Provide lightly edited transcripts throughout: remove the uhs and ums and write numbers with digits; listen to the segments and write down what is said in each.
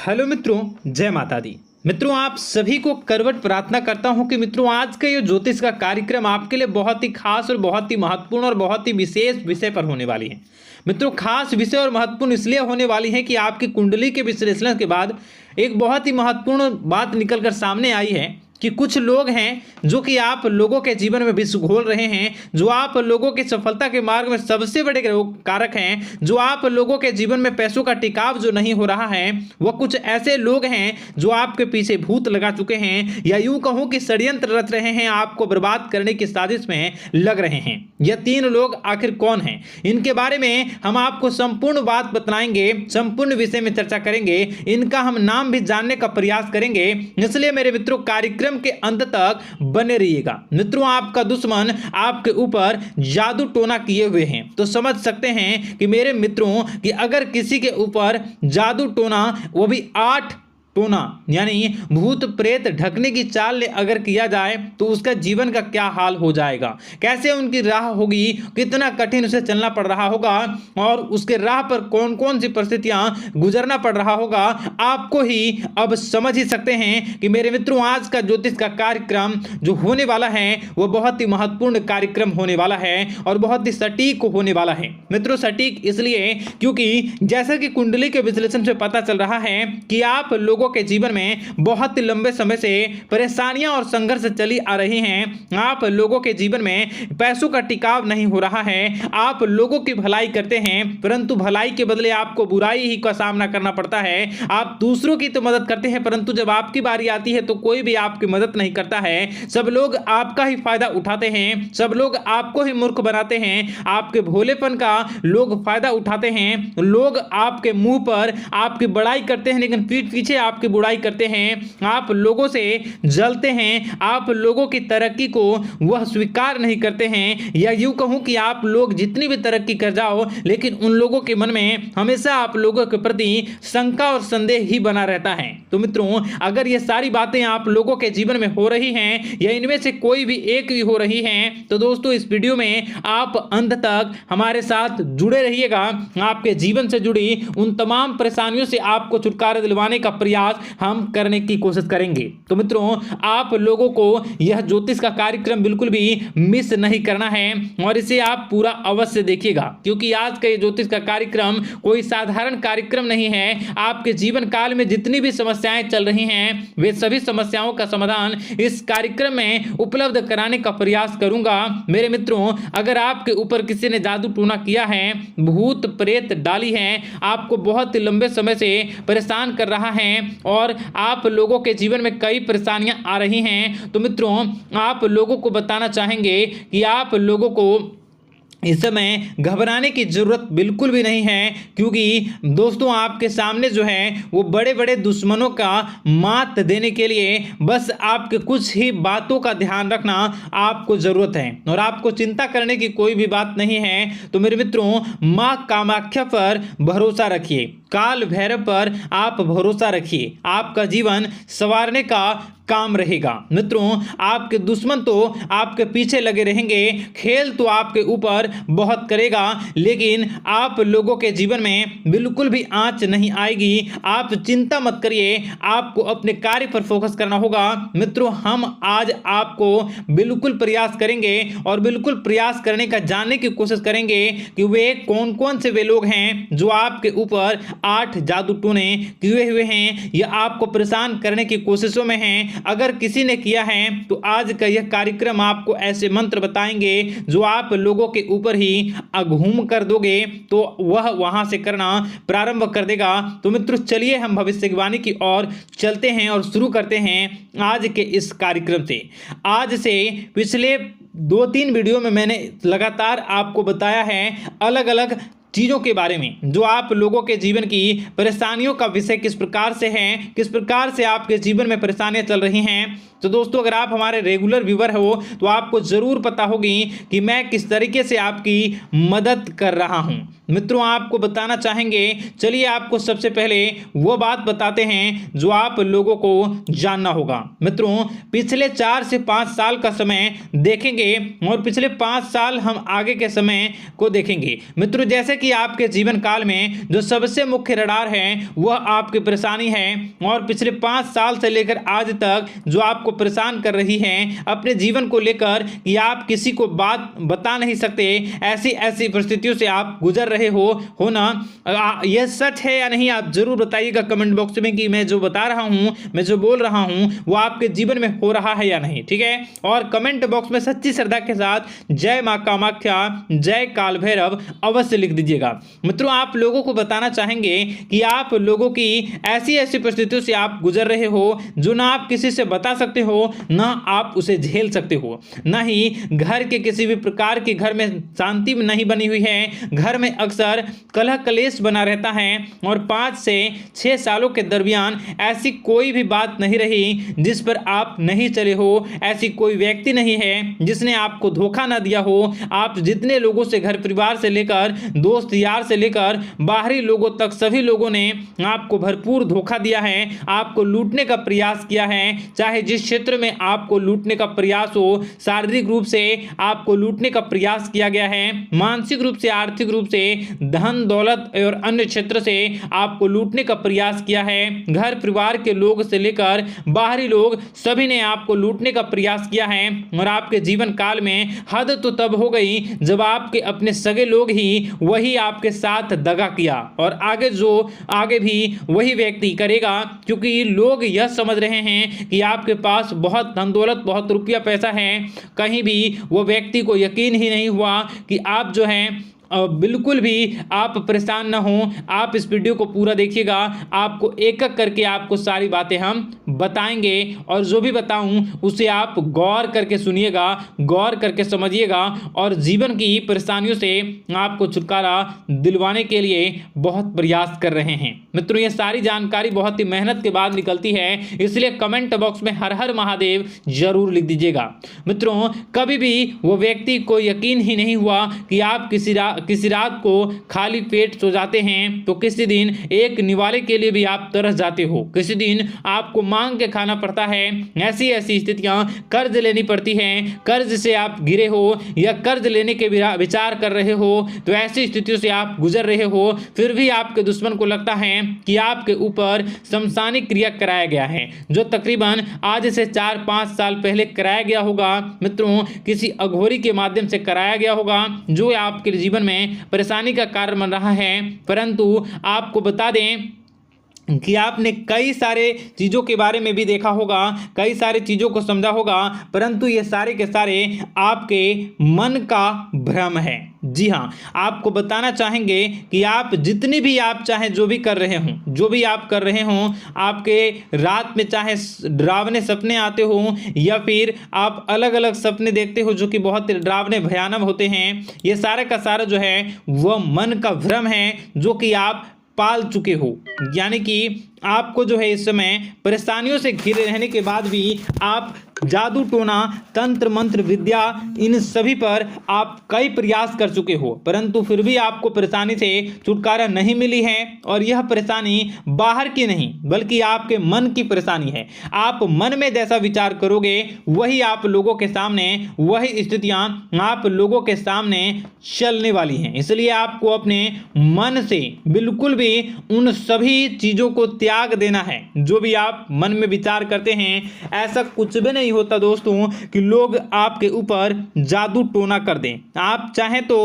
Hello मित्रों, जय माता दी। मित्रों, आप सभी को करवट प्रार्थना करता हूं कि मित्रों आज का ये ज्योतिष का कार्यक्रम आपके लिए बहुत ही खास और बहुत ही महत्वपूर्ण और बहुत ही विशेष विषय पर होने वाली है। मित्रों, खास विषय और महत्वपूर्ण इसलिए होने वाली है कि आपकी कुंडली के विश्लेषण के बाद एक बहुत ही महत्वपूर्ण बात निकलकर सामने आई है कि कुछ लोग हैं जो कि आप लोगों के जीवन में विष घोल रहे हैं, जो आप लोगों की सफलता के मार्ग में सबसे बड़े कारक हैं, जो आप लोगों के जीवन में पैसों का टिकाव जो नहीं हो रहा है, वह कुछ ऐसे लोग हैं जो आपके पीछे भूत लगा चुके हैं या यूं कहूं कि षड्यंत्र रच रहे हैं, आपको बर्बाद करने की साजिश में लग रहे हैं। यह तीन लोग आखिर कौन हैं, इनके बारे में हम आपको संपूर्ण बात बताएंगे, संपूर्ण विषय में चर्चा करेंगे, इनका हम नाम भी जानने का प्रयास करेंगे। इसलिए मेरे मित्रों, कार्यक्रम के अंत तक बने रहिएगा। मित्रों, आपका दुश्मन आपके ऊपर जादू टोना किए हुए हैं, तो समझ सकते हैं कि मेरे मित्रों कि अगर किसी के ऊपर जादू टोना, वो भी 8 टोना यानी भूत प्रेत ढकने की चाल ले अगर किया जाए तो उसका जीवन का क्या हाल हो जाएगा, कैसे उनकी राह होगी, कितना कठिन उसे चलना पड़ रहा होगा और उसके राह पर कौन कौन सी परिस्थितियां गुजरना पड़ रहा होगा, आपको ही अब समझ ही सकते हैं कि मेरे मित्रों आज का ज्योतिष का कार्यक्रम जो होने वाला है वह बहुत ही महत्वपूर्ण कार्यक्रम होने वाला है और बहुत ही सटीक होने वाला है। मित्रों, सटीक इसलिए क्योंकि जैसा कि कुंडली के विश्लेषण से पता चल रहा है कि आप लोगों के जीवन में बहुत ही लंबे समय से परेशानियां और संघर्ष चली आ रही हैं। आप लोगों के जीवन में पैसों का टिकाव नहीं हो रहा है। आप लोगों की भलाई करते हैं परंतु भलाई के बदले आपको बुराई ही का सामना करना पड़ता है। आप दूसरों की तो मदद करते हैं परंतु जब आपकी बारी आती है तो कोई भी आपकी मदद नहीं करता है। सब लोग आपका ही फायदा उठाते हैं, सब लोग आपको ही मूर्ख बनाते हैं, आपके भोलेपन का लोग फायदा उठाते हैं। लोग आपके मुंह पर आपकी बड़ाई करते हैं लेकिन पीठ पीछे आपकी बुराई करते हैं। आप लोगों से जलते हैं, आप लोगों की तरक्की को वह स्वीकार नहीं करते हैं, या यूं कहूं कि आप लोग जितनी भी तरक्की कर जाओ लेकिन उन लोगों के मन में हमेशा आप लोगों के प्रति शंका और संदेह ही बना रहता है। तो मित्रों, अगर ये सारी बातें आप लोगों के जीवन में हो रही हैं या इनमें से कोई भी एक भी हो रही हैं तो दोस्तों इस वीडियो में आप अंत तक हमारे साथ जुड़े रहिएगा। आपके जीवन से जुड़ी उन तमाम परेशानियों से आपको छुटकारा दिलवाने का प्रयास हम करने की कोशिश करेंगे। तो मित्रों, आप लोगों को यह ज्योतिष का कार्यक्रम बिल्कुल भी मिस नहीं करना है और इसे आप पूरा अवश्य देखिएगा क्योंकि आज का ये ज्योतिष का कार्यक्रम कोई साधारण कार्यक्रम नहीं है। आपके जीवन काल में जितनी भी समस्याएं चल रही हैं वे सभी समस्याओं का समाधान इस कार्यक्रम में उपलब्ध कराने का प्रयास करूंगा। मेरे मित्रों, अगर आपके ऊपर किसी ने जादू टोना किया है, भूत प्रेत डाली है, आपको बहुत लंबे समय से परेशान कर रहा है और आप लोगों के जीवन में कई परेशानियां आ रही हैं, तो मित्रों आप लोगों को बताना चाहेंगे कि आप लोगों को इस समय घबराने की जरूरत बिल्कुल भी नहीं है क्योंकि दोस्तों आपके सामने जो है वो बड़े बड़े दुश्मनों का मात देने के लिए बस आपके कुछ ही बातों का ध्यान रखना आपको जरूरत है और आपको चिंता करने की कोई भी बात नहीं है। तो मेरे मित्रों, मां कामाख्या पर भरोसा रखिए, काल भैरव पर आप भरोसा रखिए, आपका जीवन संवारने का काम रहेगा। मित्रों, आपके दुश्मन तो आपके पीछे लगे रहेंगे, खेल तो आपके ऊपर बहुत करेगा लेकिन आप लोगों के जीवन में बिल्कुल भी आंच नहीं आएगी। आप चिंता मत करिए, आपको अपने कार्य पर फोकस करना होगा। मित्रों, हम आज आपको बिल्कुल प्रयास करेंगे और बिल्कुल प्रयास करने का जानने की कोशिश करेंगे कि वे कौन कौन से वे लोग हैं जो आपके ऊपर 8 जादू टोने किए हुए हैं या आपको परेशान करने की कोशिशों में हैं। अगर किसी ने किया है तो आज का यह कार्यक्रम आपको ऐसे मंत्र बताएंगे जो आप लोगों के ऊपर ही अघूम कर दोगे तो वह वहां से करना प्रारंभ कर देगा। तो मित्रों, चलिए हम भविष्यवाणी की ओर चलते हैं और शुरू करते हैं आज के इस कार्यक्रम से। आज से पिछले 2-3 वीडियो में मैंने लगातार आपको बताया है अलग अलग चीज़ों के बारे में जो आप लोगों के जीवन की परेशानियों का विषय किस प्रकार से है, किस प्रकार से आपके जीवन में परेशानियां चल रही हैं तो दोस्तों अगर आप हमारे रेगुलर व्यूवर हो तो आपको जरूर पता होगी कि मैं किस तरीके से आपकी मदद कर रहा हूं। मित्रों आपको बताना चाहेंगे, चलिए आपको सबसे पहले वो बात बताते हैं जो आप लोगों को जानना होगा। मित्रों पिछले 4 से 5 साल का समय देखेंगे और पिछले 5 साल हम आगे के समय को देखेंगे। मित्रों जैसे कि आपके जीवन काल में जो सबसे मुख्य रडार है वह आपकी परेशानी है, और पिछले 5 साल से लेकर आज तक जो आपको परेशान कर रही है अपने जीवन को लेकर कि आप किसी को बात बता नहीं सकते, ऐसी ऐसी परिस्थितियों से आप गुजर रहे हो ना। यह सच है या नहीं आप जरूर बताइएगा कमेंट बॉक्स में कि मैं जो बता रहा हूं, मैं जो बोल रहा हूं वो आपके जीवन में हो रहा है या नहीं, ठीक है। और कमेंट बॉक्स में सच्ची श्रद्धा के साथ जय मां कामाख्या, जय काल भैरव अवश्य लिख दीजिएगा। मित्रों आप लोगों को बताना चाहेंगे कि आप लोगों की ऐसी ऐसी परिस्थितियों से आप गुजर रहे हो जो ना आप किसी से बता सकते हो ना आप उसे झेल सकते हो, ना ही घर के किसी भी प्रकार के घर में शांति नहीं बनी हुई है, घर में अक्सर कलह कलेश बना रहता है, और 5 से 6 सालों के दरमियान ऐसी कोई भी बात नहीं रही जिस पर आप नहीं चले हो, ऐसी कोई व्यक्ति नहीं है जिसने आपको धोखा ना दिया हो। आप जितने लोगों से घर परिवार से लेकर दोस्त यार से लेकर बाहरी लोगों तक सभी लोगों ने आपको भरपूर धोखा दिया है, आपको लूटने का प्रयास किया है। चाहे जिस क्षेत्र में आपको लूटने का प्रयास हो, शारीरिक रूप से आपको लूटने का प्रयास किया गया है, मानसिक रूप से आर्थिक रूप से धन दौलत और अन्य क्षेत्र से आपको लूटने का प्रयास किया है। घर परिवार के लोग से लेकर बाहरी लोग सभी ने आपको लूटने का प्रयास किया है, और आपके जीवन काल में हद तो तब हो गई जब आपके अपने सगे लोग ही वही आपके साथ दगा किया, और आगे भी वही व्यक्ति करेगा, क्योंकि लोग यह समझ रहे हैं कि आपके पास बहुत धन दौलत बहुत रुपया पैसा है। कहीं भी वो व्यक्ति को यकीन ही नहीं हुआ कि आप जो हैं बिल्कुल भी आप परेशान ना हो। आप इस वीडियो को पूरा देखिएगा, आपको एक एक करके आपको सारी बातें हम बताएंगे, और जो भी बताऊं उसे आप गौर करके सुनिएगा, गौर करके समझिएगा, और जीवन की परेशानियों से आपको छुटकारा दिलवाने के लिए बहुत प्रयास कर रहे हैं। मित्रों ये सारी जानकारी बहुत ही मेहनत के बाद निकलती है, इसलिए कमेंट बॉक्स में हर हर महादेव जरूर लिख दीजिएगा। मित्रों कभी भी वो व्यक्ति को यकीन ही नहीं हुआ कि आप किसी रात को खाली पेट सो जाते हैं, तो किसी दिन एक निवाले के लिए भी आप तरस जाते हो, किसी दिन आपको मांग के खाना पड़ता है। ऐसी ऐसी स्थितियां कर्ज लेनी पड़ती हैं, कर्ज से आप गिरे हो या कर्ज लेने के विचार कर रहे हो, तो ऐसी स्थितियों से आप गुजर रहे हो, फिर भी आपके दुश्मन को लगता है कि आपके ऊपर शमशानी क्रिया कराया गया है, जो तकरीबन आज से 4-5 साल पहले कराया गया होगा। मित्रों किसी अघोरी के माध्यम से कराया गया होगा, जो आपके जीवन में परेशानी का कारण बन रहा है। परंतु आपको बता दें कि आपने कई सारे चीज़ों के बारे में भी देखा होगा, कई सारी चीज़ों को समझा होगा, परंतु ये सारे के सारे आपके मन का भ्रम है। जी हाँ आपको बताना चाहेंगे कि आप जितनी भी आप चाहे जो भी कर रहे हों, जो भी आप कर रहे हों, आपके रात में चाहे डरावने सपने आते हों या फिर आप अलग अलग सपने देखते हो जो कि बहुत ही डरावने भयानक होते हैं, ये सारा का सारा जो है वह मन का भ्रम है जो कि आप पाल चुके हो। यानी कि आपको जो है इस समय परेशानियों से घिरे रहने के बाद भी आप जादू टोना तंत्र मंत्र विद्या इन सभी पर आप कई प्रयास कर चुके हो, परंतु फिर भी आपको परेशानी से छुटकारा नहीं मिली है। और यह परेशानी बाहर की नहीं बल्कि आपके मन की परेशानी है। आप मन में जैसा विचार करोगे वही आप लोगों के सामने, वही स्थितियां आप लोगों के सामने चलने वाली हैं। इसलिए आपको अपने मन से बिल्कुल भी उन सभी चीज़ों को त्याग देना है जो भी आप मन में विचार करते हैं। ऐसा कुछ भी नहीं होता दोस्तों कि लोग आपके ऊपर जादू टोना कर दें। आप चाहें तो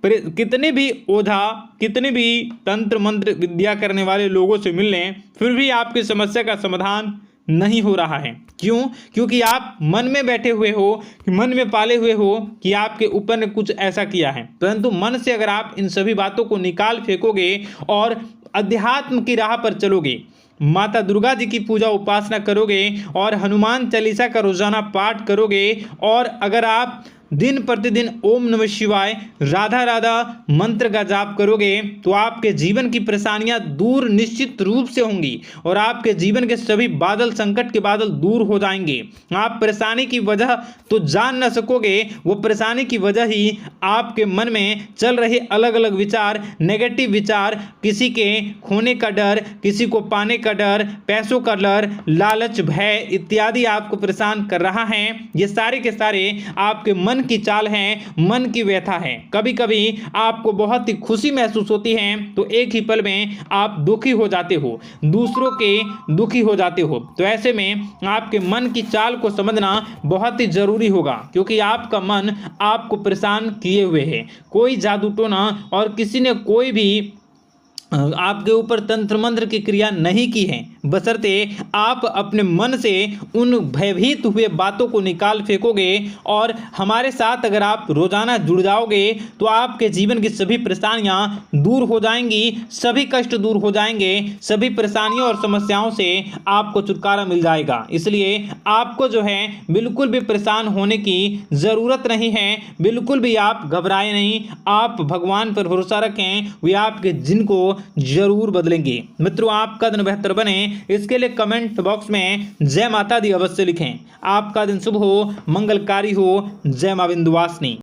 कितने भी ओझा, कितने भी तंत्र मंत्र विद्या करने वाले लोगों से मिल लें, फिर भी आपकी समस्या का समाधान नहीं हो रहा है। क्यों? क्योंकि आप मन में बैठे हुए हो, मन में पाले हुए हो कि आपके ऊपर ने कुछ ऐसा किया है। परंतु मन से अगर आप इन सभी बातों को निकाल फेंकोगे और अध्यात्म की राह पर चलोगे, माता दुर्गा जी की पूजा उपासना करोगे और हनुमान चालीसा का रोजाना पाठ करोगे, और अगर आप दिन प्रतिदिन ओम नमः शिवाय, राधा राधा मंत्र का जाप करोगे तो आपके जीवन की परेशानियां दूर निश्चित रूप से होंगी और आपके जीवन के सभी बादल, संकट के बादल दूर हो जाएंगे। आप परेशानी की वजह तो जान न सकोगे, वो परेशानी की वजह ही आपके मन में चल रहे अलग अलग विचार, नेगेटिव विचार, किसी के खोने का डर, किसी को पाने का डर, पैसों का डर, लालच, भय इत्यादि आपको परेशान कर रहा है। ये सारे के सारे आपके मन की चाल हैं, मन की व्यथा है। कभी कभी आपको बहुत ही खुशी महसूस होती है तो एक ही पल में आप दुखी हो जाते हो, दूसरों के दुखी हो जाते हो। तो ऐसे में आपके मन की चाल को समझना बहुत ही जरूरी होगा, क्योंकि आपका मन आपको परेशान किए हुए है। कोई जादू टोना और किसी ने कोई भी आपके ऊपर तंत्र मंत्र की क्रिया नहीं की है, बशर्ते आप अपने मन से उन भयभीत हुए बातों को निकाल फेंकोगे और हमारे साथ अगर आप रोजाना जुड़ जाओगे तो आपके जीवन की सभी परेशानियां दूर हो जाएंगी, सभी कष्ट दूर हो जाएंगे, सभी परेशानियों और समस्याओं से आपको छुटकारा मिल जाएगा। इसलिए आपको जो है बिल्कुल भी परेशान होने की ज़रूरत नहीं है, बिल्कुल भी आप घबराए नहीं। आप भगवान पर भरोसा रखें, वे आपके दिन को जरूर बदलेंगे। मित्रों, आपका दिन बेहतर बने इसके लिए कमेंट बॉक्स में जय माता दी अवश्य लिखें। आपका दिन शुभ हो, मंगलकारी हो। जय मां विंध्यवासिनी।